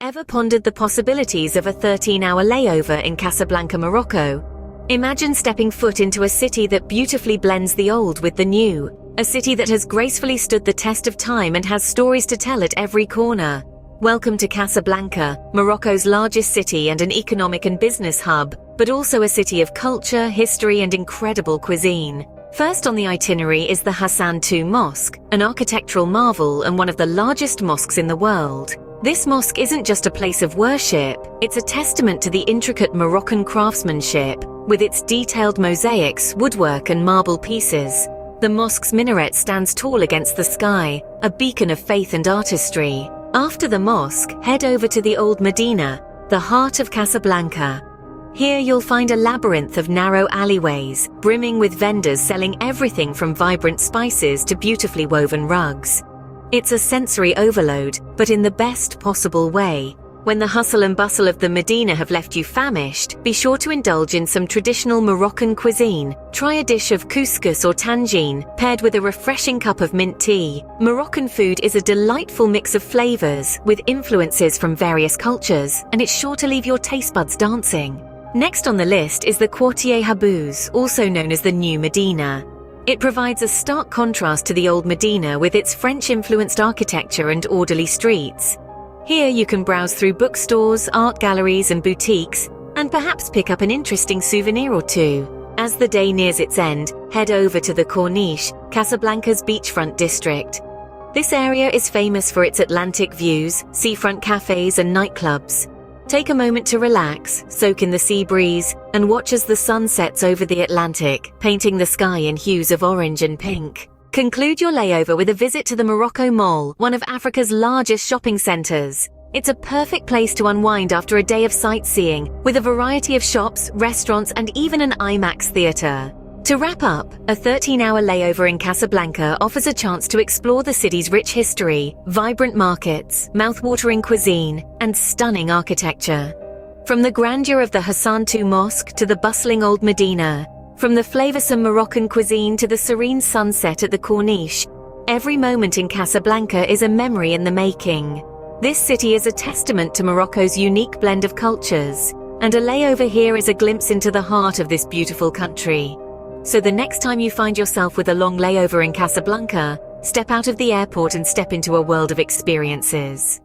Ever pondered the possibilities of a 13-hour layover in Casablanca, Morocco? Imagine stepping foot into a city that beautifully blends the old with the new, a city that has gracefully stood the test of time and has stories to tell at every corner. Welcome to Casablanca, Morocco's largest city and an economic and business hub, but also a city of culture, history, and incredible cuisine. First on the itinerary is the Hassan II Mosque, an architectural marvel and one of the largest mosques in the world. This mosque isn't just a place of worship, it's a testament to the intricate Moroccan craftsmanship, with its detailed mosaics, woodwork, and marble pieces. The mosque's minaret stands tall against the sky, a beacon of faith and artistry. After the mosque, head over to the Old Medina, the heart of Casablanca. Here you'll find a labyrinth of narrow alleyways, brimming with vendors selling everything from vibrant spices to beautifully woven rugs. It's a sensory overload, but in the best possible way. When the hustle and bustle of the Medina have left you famished, be sure to indulge in some traditional Moroccan cuisine. Try a dish of couscous or tangine, paired with a refreshing cup of mint tea. Moroccan food is a delightful mix of flavors, with influences from various cultures, and it's sure to leave your taste buds dancing. Next on the list is the Quartier Habous, also known as the New Medina. It provides a stark contrast to the Old Medina with its French-influenced architecture and orderly streets. Here you can browse through bookstores, art galleries, and boutiques, and perhaps pick up an interesting souvenir or two. As the day nears its end, head over to the Corniche, Casablanca's beachfront district. This area is famous for its Atlantic views, seafront cafes, and nightclubs. Take a moment to relax, soak in the sea breeze, and watch as the sun sets over the Atlantic, painting the sky in hues of orange and pink. Conclude your layover with a visit to the Morocco Mall, one of Africa's largest shopping centers. It's a perfect place to unwind after a day of sightseeing, with a variety of shops, restaurants, and even an IMAX theater. To wrap up, a 13-hour layover in Casablanca offers a chance to explore the city's rich history, vibrant markets, mouth-watering cuisine, and stunning architecture. From the grandeur of the Hassan II Mosque to the bustling Old Medina, from the flavoursome Moroccan cuisine to the serene sunset at the Corniche, every moment in Casablanca is a memory in the making. This city is a testament to Morocco's unique blend of cultures, and a layover here is a glimpse into the heart of this beautiful country. So the next time you find yourself with a long layover in Casablanca, step out of the airport and step into a world of experiences.